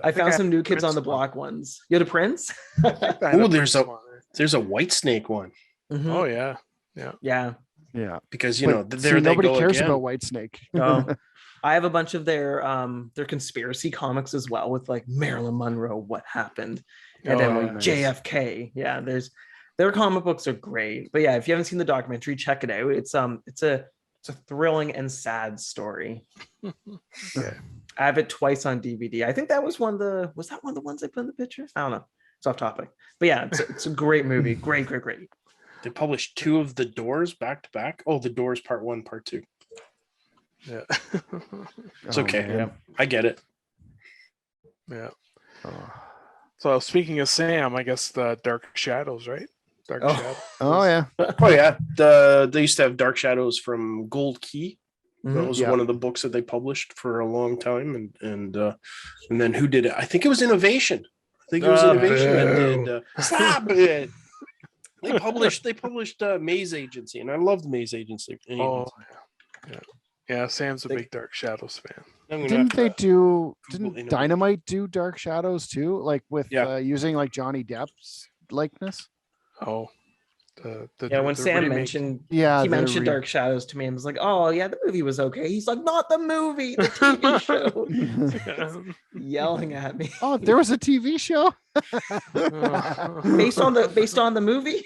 I found some New Kids on the Block ones. You had a Prince? Oh, there's a White Snake one. Oh yeah. Because nobody cares about White Snake. I have a bunch of their conspiracy comics as well, with like Marilyn Monroe, what happened, and then like JFK. Yeah, their comic books are great. But yeah, if you haven't seen the documentary, check it out. It's a thrilling and sad story. Yeah. I have it twice on DVD. I think that was one of the ones I put in the picture? I don't know. It's off topic. But yeah, it's a great movie. Great. They published 2 of The Doors back to back. Oh, The Doors Part 1, Part 2. Yeah. It's okay. Yeah. I get it. Yeah. So speaking of Sam, I guess the Dark Shadows, right? Dark Shadows. Oh yeah. Oh yeah. They used to have Dark Shadows from Gold Key. That was one of the books that they published for a long time, and then who did it? I think it was Innovation. I think it was Innovation that did. Stop it! They published Maze Agency, and I loved Maze Agency. Oh yeah. Sam's a big Dark Shadows fan. Didn't Dynamite do Dark Shadows too? Like with using like Johnny Depp's likeness? Oh. When Sam remake. mentioned he mentioned Dark Shadows to me and was like, oh yeah, the movie was okay. He's like, not the movie, the TV show. Yelling at me. Oh, there was a TV show based on the movie.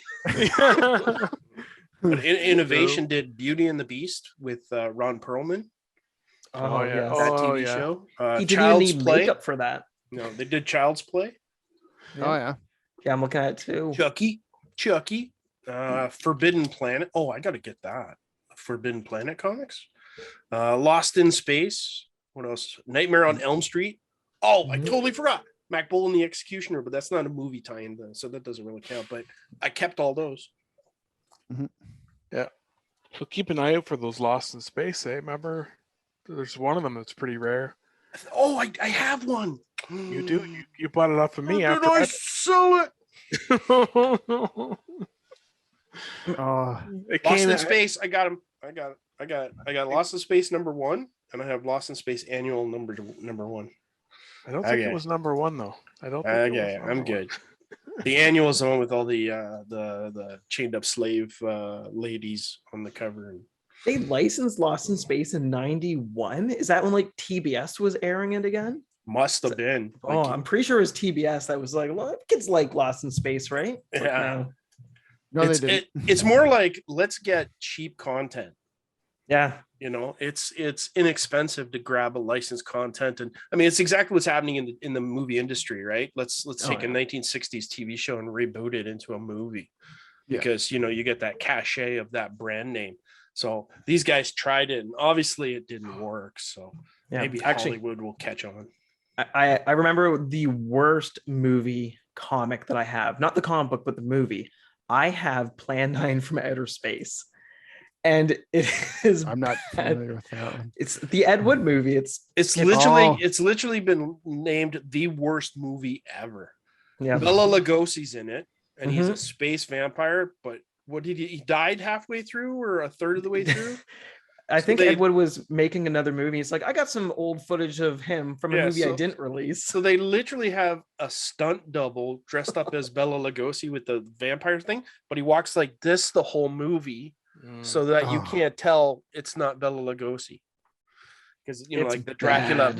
Innovation did Beauty and the Beast with Ron Perlman. Oh yeah, that TV show. He didn't even need makeup for that. No, they did Child's Play. Oh yeah, I'm looking at it too. Chucky. Forbidden Planet. Oh, I got to get that. Forbidden Planet comics. Lost in Space. What else? Nightmare on Elm Street. Oh, I totally forgot. Mac Bull and the Executioner, but that's not a movie tie-in, so that doesn't really count. But I kept all those. Yeah. So keep an eye out for those Lost in Space. Remember, there's one of them that's pretty rare. Oh, I have one. You do. You bought it off of me. Did I sell it? Lost in Space. I got them. I got Lost in Space #1, and I have Lost in Space Annual number 1. I don't think it was #1 though. I don't think I'm good. The annual is the one with all the chained up slave ladies on the cover. They licensed Lost in Space in '91. Is that when like TBS was airing it again? Must have been. I'm pretty sure it was TBS that was like, well, kids like Lost in Space, right? Yeah. No, it's more like, let's get cheap content. Yeah. It's inexpensive to grab a licensed content. And I mean, it's exactly what's happening in the movie industry, right? Let's take a 1960s TV show and reboot it into a movie because, you get that cachet of that brand name. So these guys tried it and obviously it didn't work. So maybe Hollywood will catch on. I remember the worst movie comic that I have, not the comic book, but the movie. I have Plan 9 from Outer Space, and it is. I'm not familiar with that one. It's the Ed Wood movie. It's literally been named the worst movie ever. Yeah, Bela Lugosi's in it, and he's a space vampire. But what did he died halfway through or a third of the way through? I think Ed Wood was making another movie. It's like, I got some old footage of him from a movie I didn't release. So they literally have a stunt double dressed up as Bela Lugosi with the vampire thing, but he walks like this the whole movie so that you can't tell it's not Bela Lugosi. Because, like the Dracula,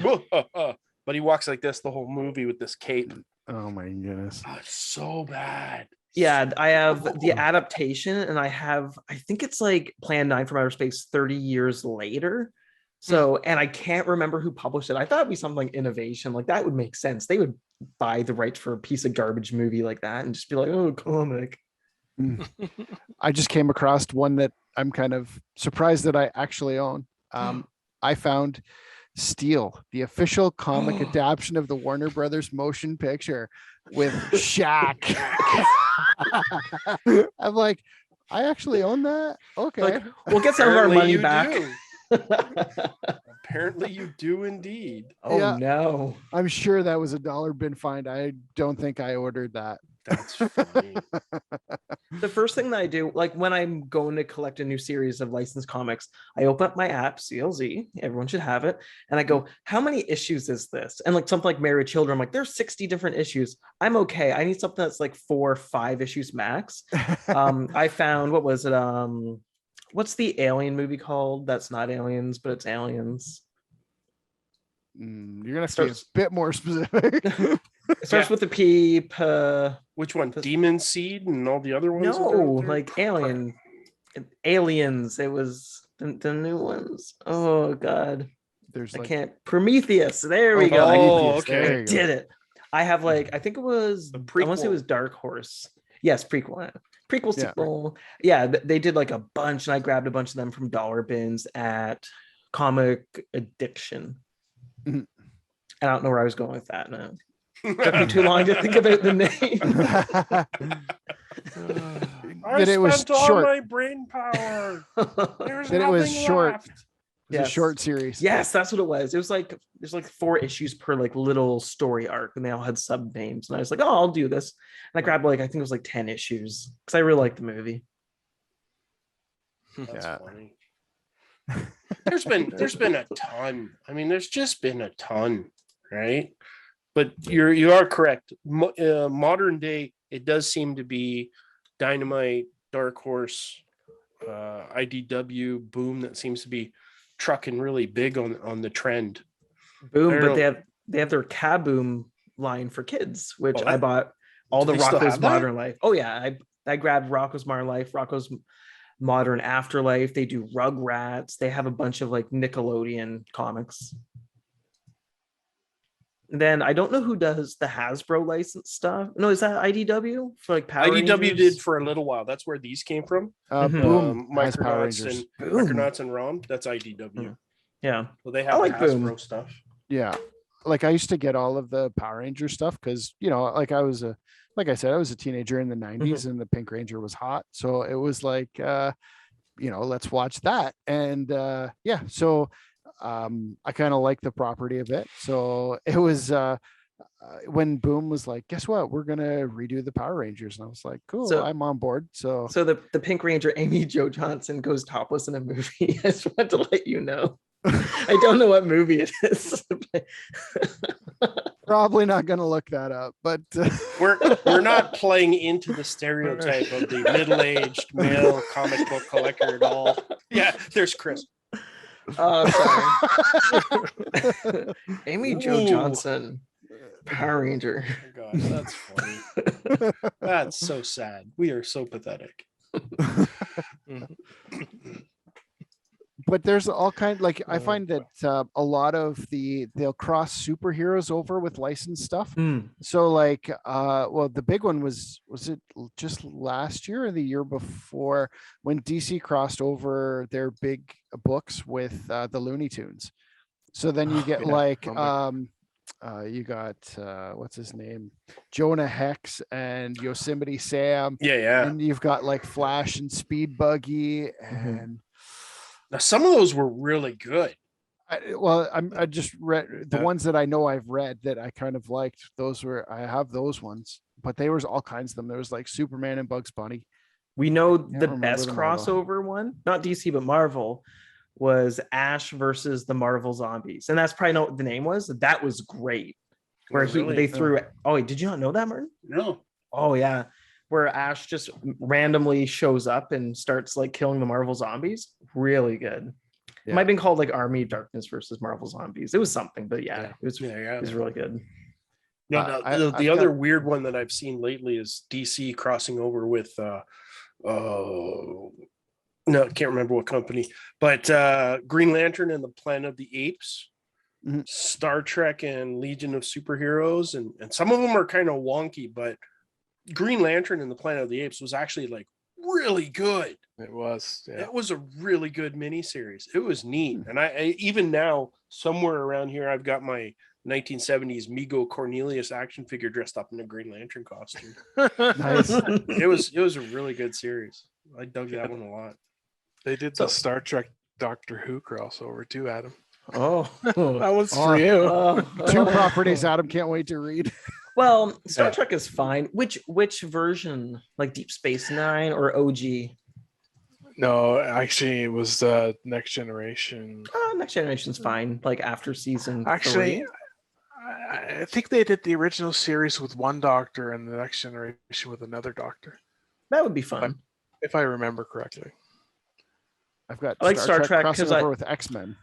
but he walks like this the whole movie with this cape. Oh my goodness. Oh, it's so bad. Yeah, I have the adaptation, and I think it's like Plan 9 from Outer Space 30 years later. So, and I can't remember who published it. I thought it'd be something like Innovation. Like, that would make sense. They would buy the rights for a piece of garbage movie like that and just be like, oh, comic. I just came across one that I'm kind of surprised that I actually own. I found Steel, the official comic adaptation of the Warner Brothers motion picture with Shaq. I'm like, I actually own that. Okay, like, we'll get some of our money back. Apparently, you do indeed. Oh no! I'm sure that was a $1 bin find. I don't think I ordered that. That's funny. The first thing that I do, like when I'm going to collect a new series of licensed comics, I open up my app, CLZ, everyone should have it, and I go, how many issues is this? And like something like Married Children, I'm like, there's 60 different issues. I'm okay. I need something that's like 4 or 5 issues max. I found, what was it? What's the alien movie called? That's not Aliens, but it's Aliens. You're gonna have to be a bit more specific. It starts with the P. Which one? Demon Seed and all the other ones? No, like Aliens. It was the new ones. Oh God. I can't. Prometheus. There we go. Oh, okay. I did it. I have like, I think it was, I want to say it was Dark Horse. Yes, prequel. Prequel, sequel. Yeah, they did like a bunch, and I grabbed a bunch of them from dollar bins at Comic Addiction. Mhm. I don't know where I was going with that now. Took me too long to think about the name. I spent all my brain power. There's That it was nothing short. left. It was a short series. Yes, that's what it was. It was like there's like 4 issues per like little story arc, and they all had sub names. And I was like, oh, I'll do this. And I grabbed like I think it was like 10 issues because I really liked the movie. That's funny. There's been a ton. I mean, there's just been a ton, right? But you are correct. Modern day, it does seem to be Dynamite, Dark Horse, IDW, Boom that seems to be trucking really big on the trend. Boom, but they have their Kaboom line for kids, which I bought all the Rocko's Modern Life. Oh yeah, I grabbed Rocko's Modern Life, Rocko's Modern Afterlife. They do Rugrats. They have a bunch of like Nickelodeon comics. And then I don't know who does the Hasbro license stuff. No, is that IDW for like Power IDW Rangers? did for a little while. That's where these came from. Boom, Micronauts and ROM. That's IDW. Yeah, well, they have Hasbro Boom stuff. Yeah, like I used to get all of the Power Ranger stuff because like I said, I was a teenager in the 90s and the Pink Ranger was hot, so it was like let's watch that. And so I kind of like the property a bit. So it was when Boom was like, guess what, we're gonna redo the Power Rangers, and I was like, cool, so, I'm on board. So the Pink Ranger Amy Jo Johnson goes topless in a movie. I just wanted to let you know. I don't know what movie it is. Probably not gonna look that up, but we're not playing into the stereotype of the middle-aged male comic book collector at all. Yeah, there's Chris. Oh, sorry. Amy Jo Johnson, Power Ranger. Oh my God, that's funny. That's so sad. We are so pathetic. But there's all kinds, like I find that a lot of they'll cross superheroes over with licensed stuff. So like the big one was it just last year or the year before when DC crossed over their big books with the Looney Tunes. So then you get you got what's his name, Jonah Hex and Yosemite Sam. Yeah. And you've got like Flash and Speed Buggy and now, some of those were really good. I just read the ones that I know I've read that I kind of liked. I have those ones, but there was all kinds of them. There was like Superman and Bugs Bunny. We know the best crossover one, not DC, but Marvel, was Ash versus the Marvel Zombies. And that's probably not what the name was. That was great. Where they threw it. Oh, wait, did you not know that, Martin? No. Oh, yeah. Where Ash just randomly shows up and starts like killing the Marvel Zombies. Really good. It might have been called like Army of Darkness versus Marvel Zombies. It was something, but it was really good. No, the other weird one that I've seen lately is DC crossing over with no, I can't remember what company, but Green Lantern and the Planet of the Apes, Star Trek and Legion of Superheroes, and some of them are kind of wonky, but Green Lantern and the Planet of the Apes was actually like really good. It was. Yeah. It was a really good miniseries. It was neat. And I even now somewhere around here I've got my 1970s Migo Cornelius action figure dressed up in a Green Lantern costume. Nice. It was a really good series. I dug that one a lot. They did the Star Trek Doctor Who crossover too, Adam. Oh, that was for you. Two properties Adam can't wait to read. Well, Star Trek is fine. Which version? Like Deep Space Nine or OG? No, actually, it was Next Generation. Next Generation's fine. Like after season. Actually, 3. I think they did the original series with one Doctor and the Next Generation with another Doctor. That would be fun if I remember correctly. I've got Star Trek crossover with X-Men.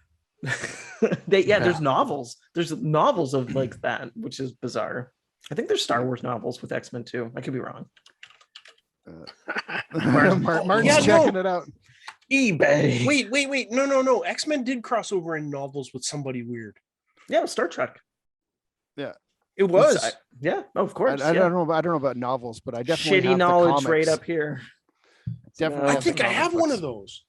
There's novels. There's novels of like that, which is bizarre. I think there's Star Wars novels with X-Men too. I could be wrong. Martin's checking it out. eBay. Wait. No. X-Men did cross over in novels with somebody weird. Yeah, Star Trek. Yeah. It was. Yeah, of course. I don't know. I don't know about novels, but I definitely shitty have knowledge the right comics. up here. Definitely. I have the think I comic have one books. of those.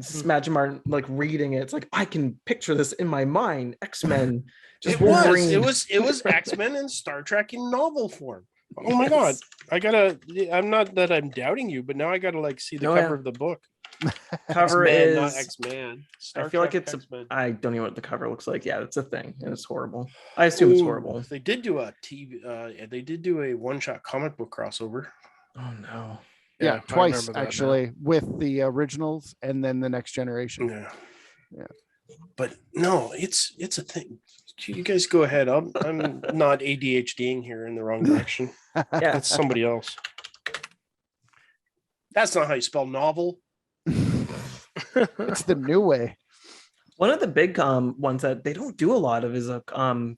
Just imagine Martin like reading it. It's like I can picture this in my mind. X-Men. Just It was. Wolverine. It was X-Men and Star Trek in novel form. Oh my god! I gotta. I'm not that I'm doubting you, but now I gotta like see the cover of the book. Cover X-Men, is not X-Man. I feel like it's I don't even know what the cover looks like. Yeah, it's a thing, and it's horrible. I assume it's horrible. They did do a TV. They did do a one-shot comic book crossover. Oh no! Yeah, twice actually with the originals and then the Next Generation. Yeah. But no, it's a thing. You guys go ahead. I'm not ADHDing here in the wrong direction. That's somebody else. That's not how you spell novel. It's the new way. One of the big ones that they don't do a lot of is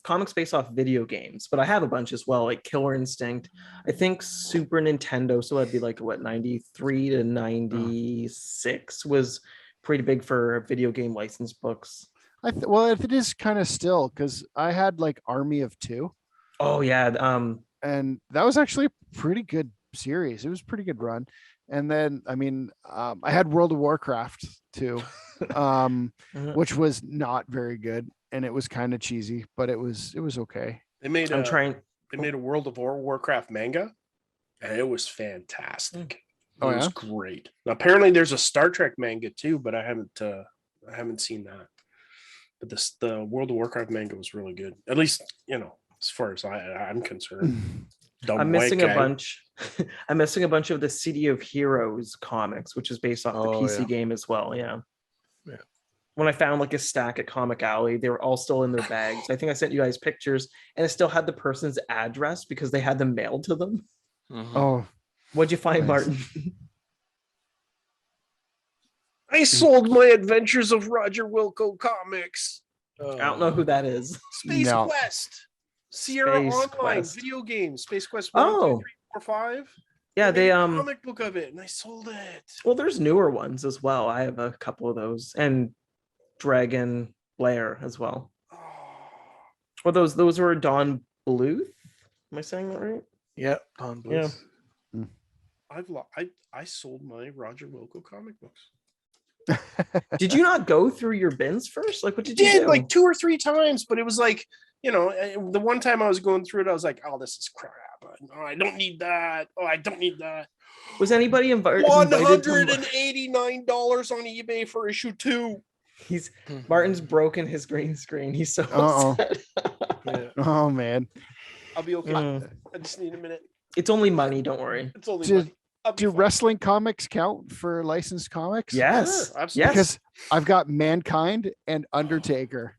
comics based off video games, but I have a bunch as well, like Killer Instinct. I think Super Nintendo, so that'd be like what 93 to 96 was pretty big for video game license books. Well, it is kind of still because I had like Army of Two. Oh yeah, and that was actually a pretty good series. It was a pretty good run. And then, I mean, I had World of Warcraft too, which was not very good, and it was kind of cheesy, but it was okay. They made a World of Warcraft manga, and it was fantastic. It was great. Now, apparently, there's a Star Trek manga too, but I haven't seen that. But the World of Warcraft manga was really good. At least, as far as I'm concerned. I'm missing a bunch. I'm missing a bunch of the City of Heroes comics, which is based off the PC game as well. Yeah. When I found like a stack at Comic Alley, they were all still in their bags. I think I sent you guys pictures, and it still had the person's address because they had them mailed to them. Mm-hmm. Oh, what'd you find, Martin? I sold my Adventures of Roger Wilco comics. I don't know who that is. Space Quest. Sierra Space Online Quest. video game. Space Quest 1, 2, 3, 4, 5. Yeah, they comic book of it, and I sold it. Well, there's newer ones as well. I have a couple of those, and Dragon Lair as well. Well, those were Don Bluth. Am I saying that right? Yeah, Don Bluth. Yeah. I sold my Roger Wilco comic books. Did you not go through your bins first? Like, what did you do? Like 2 or 3 times, but it was like, the one time I was going through it, I was like, oh, this is crap. Oh, I don't need that. Oh, I don't need that. Was anybody invited? $189 on eBay for issue 2. Martin's broken his green screen. He's so upset. Oh man. I'll be okay. I just need a minute. It's only money, don't worry. It's only money. Do wrestling comics count for licensed comics? Yes. Sure, absolutely. Because I've got Mankind and Undertaker.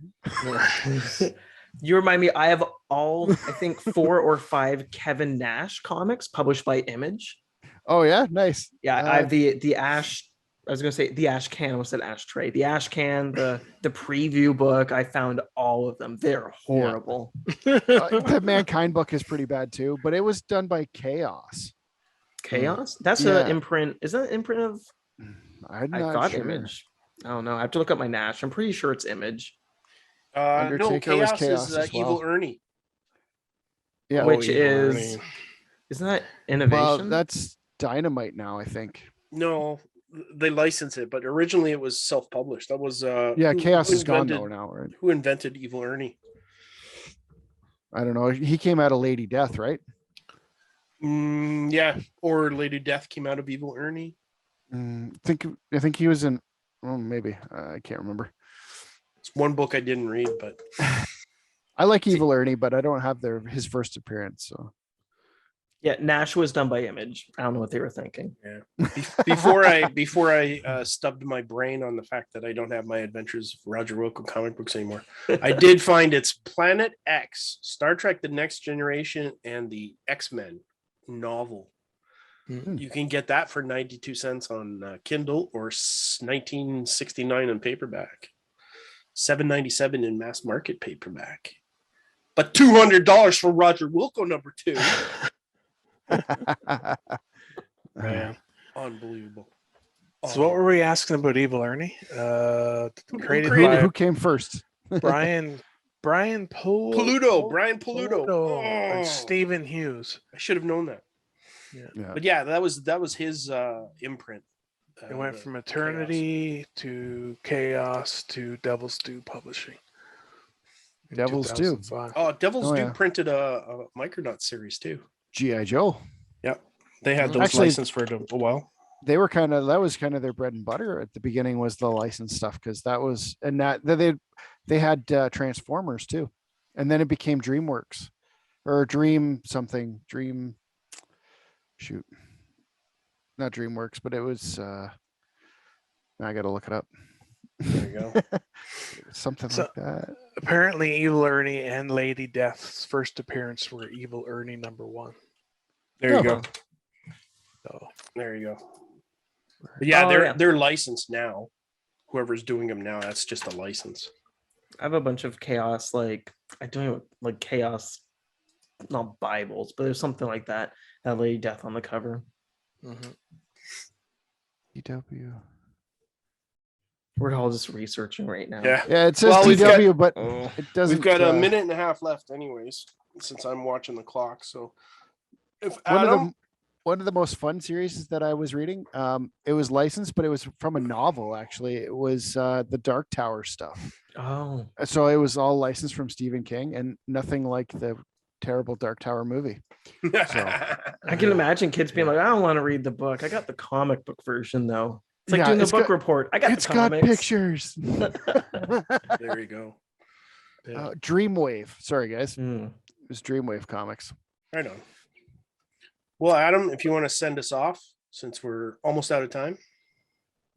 You remind me, I have all, I think 4 or 5 Kevin Nash comics published by Image. Oh yeah, nice. Yeah, I have the Ash. I was gonna say the Ash Can. I almost said Ashtray. The Ash Can, the preview book. I found all of them. They're horrible. The Mankind book is pretty bad too, but it was done by Chaos. Chaos? That's an imprint. Is that an imprint of? I thought Image. I don't know. I have to look up my Nash. I'm pretty sure it's Image. Undertaker was Chaos is Evil Ernie. Yeah, which is isn't that Innovation? Well, that's Dynamite now, I think. No, they license it, but originally it was self-published. That was Chaos is gone though now, right? Who invented Evil Ernie? I don't know. He came out of Lady Death, right? Yeah, or Lady Death came out of Evil Ernie. I think he was in. Well, maybe I can't remember. It's one book I didn't read, but I like Evil Ernie, but I don't have his first appearance. So yeah, Nash was done by Image. I don't know what they were thinking. Yeah. Before I stubbed my brain on the fact that I don't have my Adventures of Roger Wilco comic books anymore, I did find it's Planet X, Star Trek: The Next Generation, and the X-Men novel. Mm-hmm. You can get that for 92 cents on Kindle or $19.69 on paperback. $7.97 in mass market paperback, but $200 for Roger Wilco #2. Man, unbelievable. So what were we asking about Evil Ernie? Who came first? Brian Brian Paluto. Brian Paluto. And Stephen Hughes. I should have known that. Yeah. But yeah, that was his imprint. It went from Eternity to Chaos to Devil's Due Publishing. Devil's Due. Oh, Devil's Due printed a Micronauts series too. G.I. Joe. Yep. They had those licensed for a while. They were that was kind of their bread and butter at the beginning, was the licensed stuff, because that was, and that they had Transformers too, and then it became DreamWorks or not DreamWorks, but it was I gotta look it up. There you go. Something like that. Apparently Evil Ernie and Lady Death's first appearance were Evil Ernie #1. There you go. So there you go. But yeah, they're licensed now. Whoever's doing them now, that's just a license. I have a bunch of Chaos, like I don't even Chaos, not Bibles, but there's something like that. That Lady Death on the cover. Mm-hmm. DW. We're all just researching right now. Yeah, it says DW, but it doesn't. We've got a minute and a half left, anyways, since I'm watching the clock. So, if one of the most fun series that I was reading, it was licensed, but it was from a novel. Actually, it was the Dark Tower stuff. Oh, so it was all licensed from Stephen King, and nothing like the terrible Dark Tower movie. So, I can imagine kids being like, "I don't want to read the book. I got the comic book version, though." It's like doing the book report. I got it's the comics. got pictures. There you go. Dreamwave. Sorry, guys. It was Dreamwave Comics. Right on. Well, Adam, if you want to send us off, since we're almost out of time.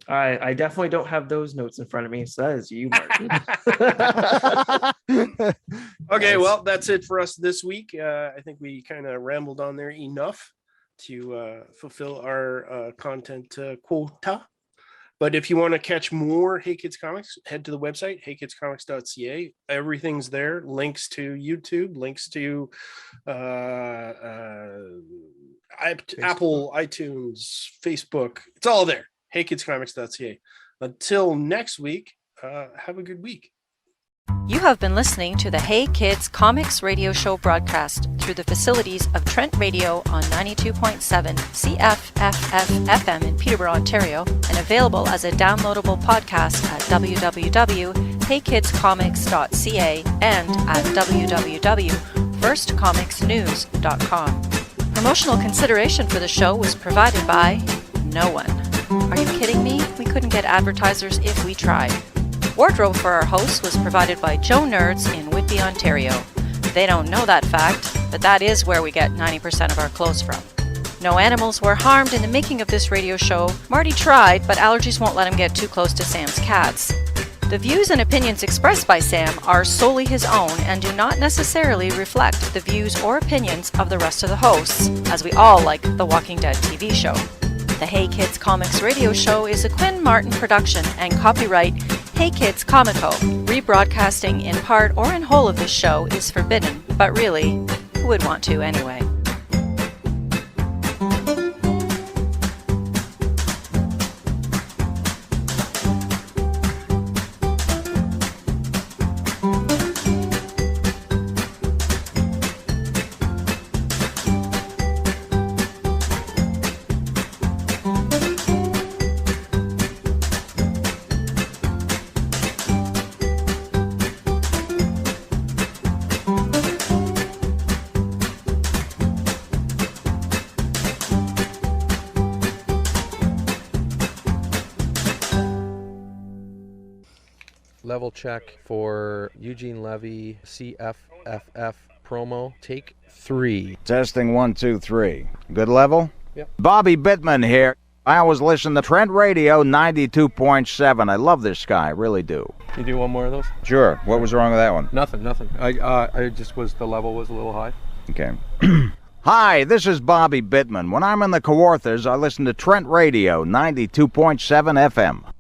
I definitely don't have those notes in front of me, so that is you, Martin. Okay, well, that's it for us this week. I think we kind of rambled on there enough to fulfill our content quota. But if you want to catch more Hey Kids Comics, head to the website, heykidscomics.ca. Everything's there. Links to YouTube, links to Apple, iTunes, Facebook. It's all there. heykidscomics.ca. Until next week, have a good week. You have been listening to the Hey Kids Comics radio show broadcast through the facilities of Trent Radio on 92.7 CFFF-FM in Peterborough, Ontario, and available as a downloadable podcast at www.heykidscomics.ca and at www.firstcomicsnews.com. Promotional consideration for the show was provided by no one. Are you kidding me? We couldn't get advertisers if we tried. Wardrobe for our hosts was provided by Joe Nerds in Whitby, Ontario. They don't know that fact, but that is where we get 90% of our clothes from. No animals were harmed in the making of this radio show. Marty tried, but allergies won't let him get too close to Sam's cats. The views and opinions expressed by Sam are solely his own and do not necessarily reflect the views or opinions of the rest of the hosts, as we all like the Walking Dead TV show. The Hey Kids Comics radio show is a Quinn Martin production and copyright Hey Kids Comico. Rebroadcasting in part or in whole of this show is forbidden, but really, who would want to anyway? Level check for Eugene Levy CFFF promo. Take 3. Testing 1, 2, 3. Good level? Yep. Bobby Bittman here. I always listen to Trent Radio 92.7. I love this guy, really do. You do one more of those? Sure. What was wrong with that one? Nothing. I just was, the level was a little high. Okay. Hi, this is Bobby Bittman. When I'm in the Kawarthas, I listen to Trent Radio 92.7 FM.